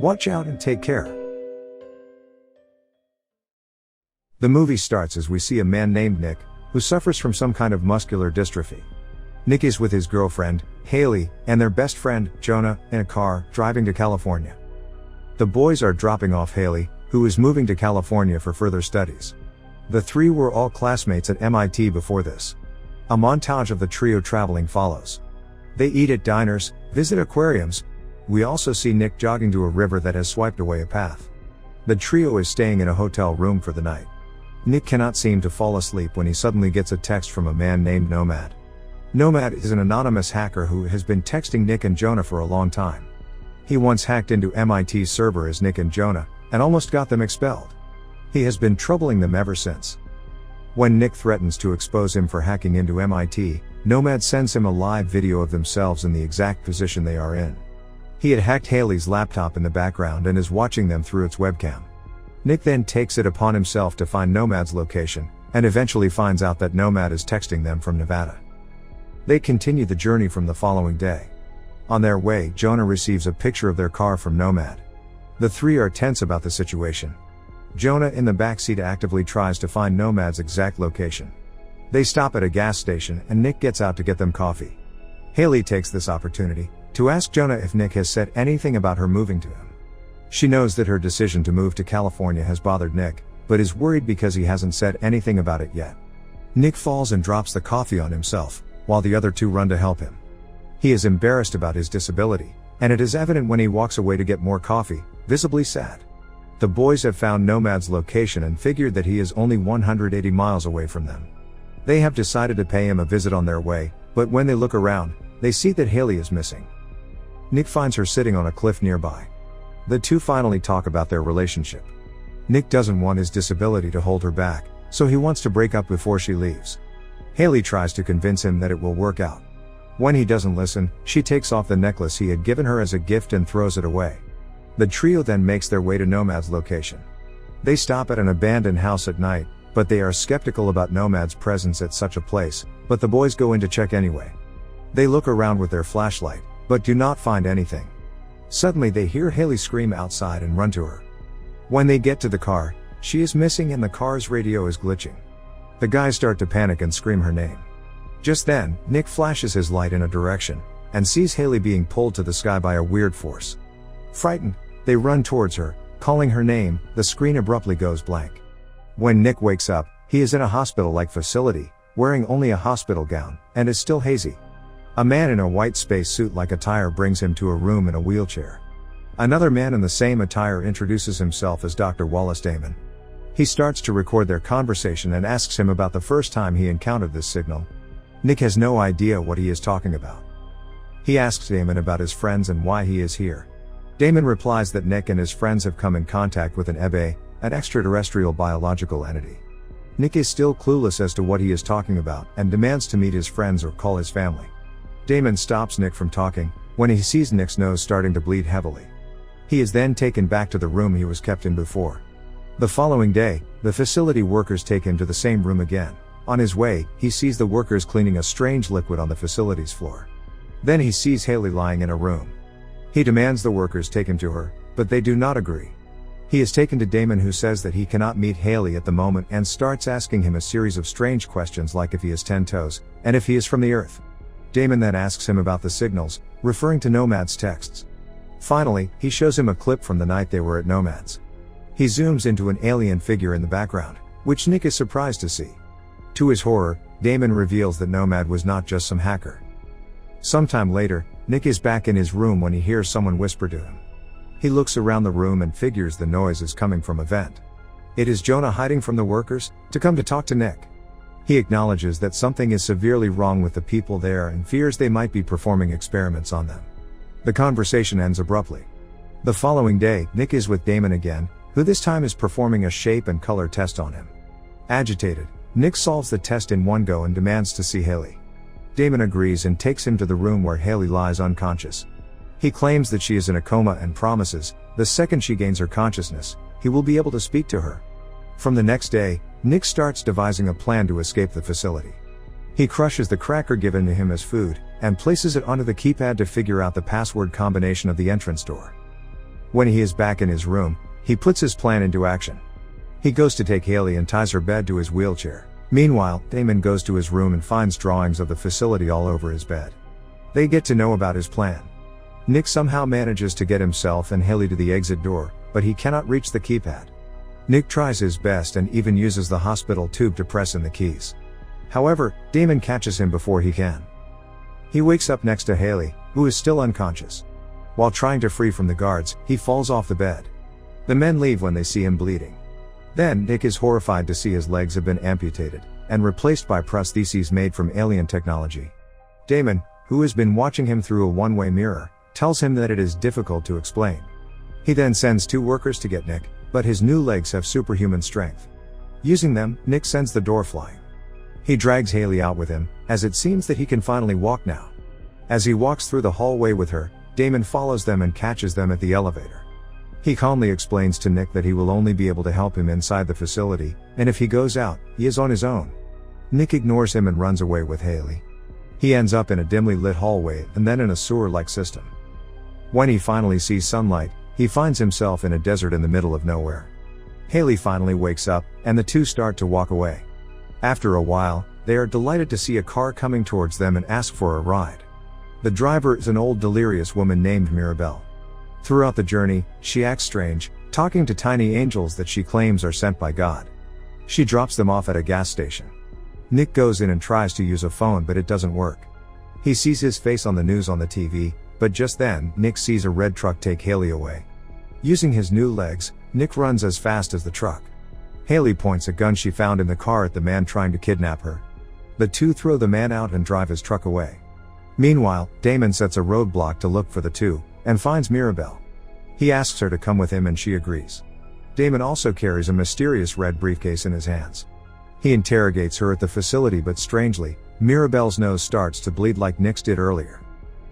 Watch out and take care. The movie starts as we see a man named Nick, who suffers from some kind of muscular dystrophy. Nick is with his girlfriend, Haley, and their best friend, Jonah, in a car, driving to California. The boys are dropping off Haley, who is moving to California for further studies. The three were all classmates at MIT before this. A montage of the trio traveling follows. They eat at diners, visit aquariums. We also see Nick jogging to a river that has swiped away a path. The trio is staying in a hotel room for the night. Nick cannot seem to fall asleep when he suddenly gets a text from a man named Nomad. Nomad is an anonymous hacker who has been texting Nick and Jonah for a long time. He once hacked into MIT's server as Nick and Jonah, and almost got them expelled. He has been troubling them ever since. When Nick threatens to expose him for hacking into MIT, Nomad sends him a live video of themselves in the exact position they are in. He had hacked Haley's laptop in the background and is watching them through its webcam. Nick then takes it upon himself to find Nomad's location, and eventually finds out that Nomad is texting them from Nevada. They continue the journey from the following day. On their way, Jonah receives a picture of their car from Nomad. The three are tense about the situation. Jonah in the backseat actively tries to find Nomad's exact location. They stop at a gas station and Nick gets out to get them coffee. Haley takes this opportunity to ask Jonah if Nick has said anything about her moving to him. She knows that her decision to move to California has bothered Nick, but is worried because he hasn't said anything about it yet. Nick falls and drops the coffee on himself, while the other two run to help him. He is embarrassed about his disability, and it is evident when he walks away to get more coffee, visibly sad. The boys have found Nomad's location and figured that he is only 180 miles away from them. They have decided to pay him a visit on their way, but when they look around, they see that Haley is missing. Nick finds her sitting on a cliff nearby. The two finally talk about their relationship. Nick doesn't want his disability to hold her back, so he wants to break up before she leaves. Haley tries to convince him that it will work out. When he doesn't listen, she takes off the necklace he had given her as a gift and throws it away. The trio then makes their way to Nomad's location. They stop at an abandoned house at night, but they are skeptical about Nomad's presence at such a place, but the boys go in to check anyway. They look around with their flashlight, but do not find anything. Suddenly they hear Haley scream outside and run to her. When they get to the car, she is missing and the car's radio is glitching. The guys start to panic and scream her name. Just then, Nick flashes his light in a direction, and sees Haley being pulled to the sky by a weird force. Frightened, they run towards her, calling her name. The screen abruptly goes blank. When Nick wakes up, he is in a hospital-like facility, wearing only a hospital gown, and is still hazy. A man in a white spacesuit-like attire brings him to a room in a wheelchair. Another man in the same attire introduces himself as Dr. Wallace Damon. He starts to record their conversation and asks him about the first time he encountered this signal. Nick has no idea what he is talking about. He asks Damon about his friends and why he is here. Damon replies that Nick and his friends have come in contact with an EBE, an extraterrestrial biological entity. Nick is still clueless as to what he is talking about and demands to meet his friends or call his family. Damon stops Nick from talking when he sees Nick's nose starting to bleed heavily. He is then taken back to the room he was kept in before. The following day, the facility workers take him to the same room again. On his way, he sees the workers cleaning a strange liquid on the facility's floor. Then he sees Haley lying in a room. He demands the workers take him to her, but they do not agree. He is taken to Damon, who says that he cannot meet Haley at the moment and starts asking him a series of strange questions like if he has 10 toes, and if he is from the Earth. Damon then asks him about the signals, referring to Nomad's texts. Finally, he shows him a clip from the night they were at Nomad's. He zooms into an alien figure in the background, which Nick is surprised to see. To his horror, Damon reveals that Nomad was not just some hacker. Sometime later, Nick is back in his room when he hears someone whisper to him. He looks around the room and figures the noise is coming from a vent. It is Jonah hiding from the workers, to come to talk to Nick. He acknowledges that something is severely wrong with the people there and fears they might be performing experiments on them. The conversation ends abruptly. The following day, Nick is with Damon again, who this time is performing a shape and color test on him. Agitated, Nick solves the test in one go and demands to see Haley. Damon agrees and takes him to the room where Haley lies unconscious. He claims that she is in a coma and promises, the second she gains her consciousness, he will be able to speak to her. From the next day, Nick starts devising a plan to escape the facility. He crushes the cracker given to him as food, and places it onto the keypad to figure out the password combination of the entrance door. When he is back in his room, he puts his plan into action. He goes to take Haley and ties her bed to his wheelchair. Meanwhile, Damon goes to his room and finds drawings of the facility all over his bed. They get to know about his plan. Nick somehow manages to get himself and Haley to the exit door, but he cannot reach the keypad. Nick tries his best and even uses the hospital tube to press in the keys. However, Damon catches him before he can. He wakes up next to Haley, who is still unconscious. While trying to free from the guards, he falls off the bed. The men leave when they see him bleeding. Then, Nick is horrified to see his legs have been amputated, and replaced by prostheses made from alien technology. Damon, who has been watching him through a one-way mirror, tells him that it is difficult to explain. He then sends 2 workers to get Nick, but his new legs have superhuman strength. Using them, Nick sends the door flying. He drags Haley out with him, as it seems that he can finally walk now. As he walks through the hallway with her, Damon follows them and catches them at the elevator. He calmly explains to Nick that he will only be able to help him inside the facility, and if he goes out, he is on his own. Nick ignores him and runs away with Haley. He ends up in a dimly lit hallway and then in a sewer-like system. When he finally sees sunlight, he finds himself in a desert in the middle of nowhere. Haley finally wakes up, and the two start to walk away. After a while, they are delighted to see a car coming towards them and ask for a ride. The driver is an old delirious woman named Mirabelle. Throughout the journey, she acts strange, talking to tiny angels that she claims are sent by God. She drops them off at a gas station. Nick goes in and tries to use a phone, but it doesn't work. He sees his face on the news on the TV, but just then, Nick sees a red truck take Haley away. Using his new legs, Nick runs as fast as the truck. Haley points a gun she found in the car at the man trying to kidnap her. The two throw the man out and drive his truck away. Meanwhile, Damon sets a roadblock to look for the two, and finds Mirabelle. He asks her to come with him and she agrees. Damon also carries a mysterious red briefcase in his hands. He interrogates her at the facility, but strangely, Mirabelle's nose starts to bleed like Nick's did earlier.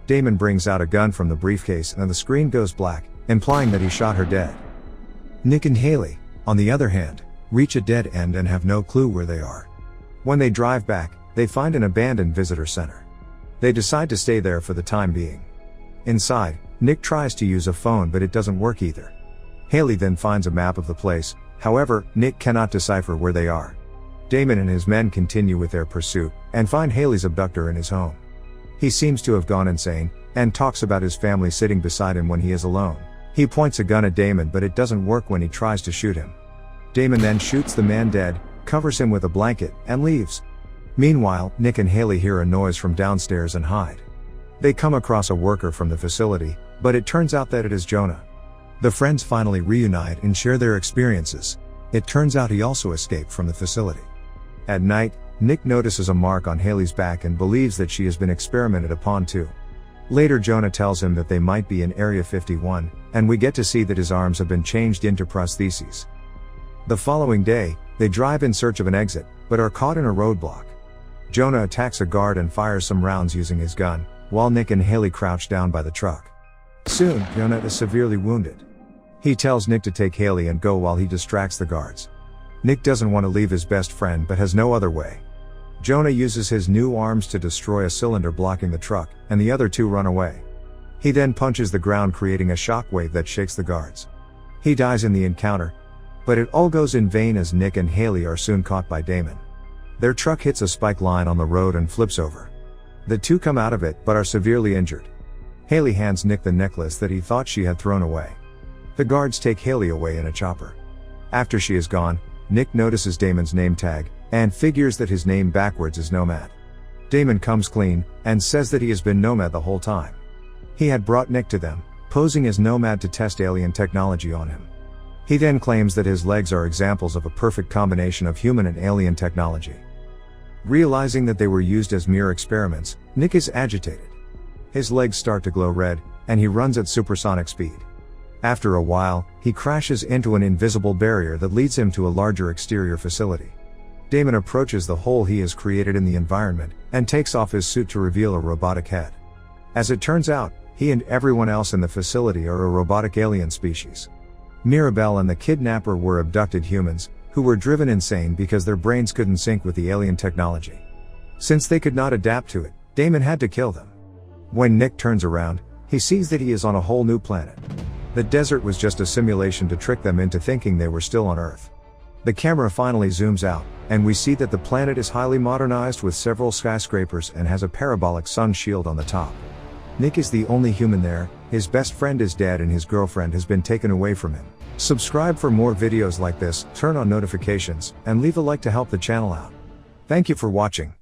Damon brings out a gun from the briefcase and the screen goes black, implying that he shot her dead. Nick and Haley, on the other hand, reach a dead end and have no clue where they are. When they drive back, they find an abandoned visitor center. They decide to stay there for the time being. Inside, Nick tries to use a phone, but it doesn't work either. Haley then finds a map of the place, however, Nick cannot decipher where they are. Damon and his men continue with their pursuit, and find Haley's abductor in his home. He seems to have gone insane, and talks about his family sitting beside him when he is alone. He points a gun at Damon, but it doesn't work when he tries to shoot him. Damon then shoots the man dead, covers him with a blanket, and leaves. Meanwhile, Nick and Haley hear a noise from downstairs and hide. They come across a worker from the facility, but it turns out that it is Jonah. The friends finally reunite and share their experiences. It turns out he also escaped from the facility. At night, Nick notices a mark on Haley's back and believes that she has been experimented upon too. Later, Jonah tells him that they might be in Area 51, and we get to see that his arms have been changed into prostheses. The following day, they drive in search of an exit, but are caught in a roadblock. Jonah attacks a guard and fires some rounds using his gun, while Nick and Haley crouch down by the truck. Soon, Jonah is severely wounded. He tells Nick to take Haley and go while he distracts the guards. Nick doesn't want to leave his best friend but has no other way. Jonah uses his new arms to destroy a cylinder blocking the truck, and the other two run away. He then punches the ground, creating a shockwave that shakes the guards. He dies in the encounter, but it all goes in vain as Nick and Haley are soon caught by Damon. Their truck hits a spike line on the road and flips over. The two come out of it but are severely injured. Haley hands Nick the necklace that he thought she had thrown away. The guards take Haley away in a chopper. After she is gone, Nick notices Damon's name tag, and figures that his name backwards is Nomad. Damon comes clean, and says that he has been Nomad the whole time. He had brought Nick to them, posing as Nomad to test alien technology on him. He then claims that his legs are examples of a perfect combination of human and alien technology. Realizing that they were used as mere experiments, Nick is agitated. His legs start to glow red, and he runs at supersonic speed. After a while, he crashes into an invisible barrier that leads him to a larger exterior facility. Damon approaches the hole he has created in the environment, and takes off his suit to reveal a robotic head. As it turns out, he and everyone else in the facility are a robotic alien species. Mirabelle and the kidnapper were abducted humans, who were driven insane because their brains couldn't sync with the alien technology. Since they could not adapt to it, Damon had to kill them. When Nick turns around, he sees that he is on a whole new planet. The desert was just a simulation to trick them into thinking they were still on Earth. The camera finally zooms out, and we see that the planet is highly modernized with several skyscrapers and has a parabolic sun shield on the top. Nick is the only human there, his best friend is dead and his girlfriend has been taken away from him. Subscribe for more videos like this, turn on notifications, and leave a like to help the channel out. Thank you for watching.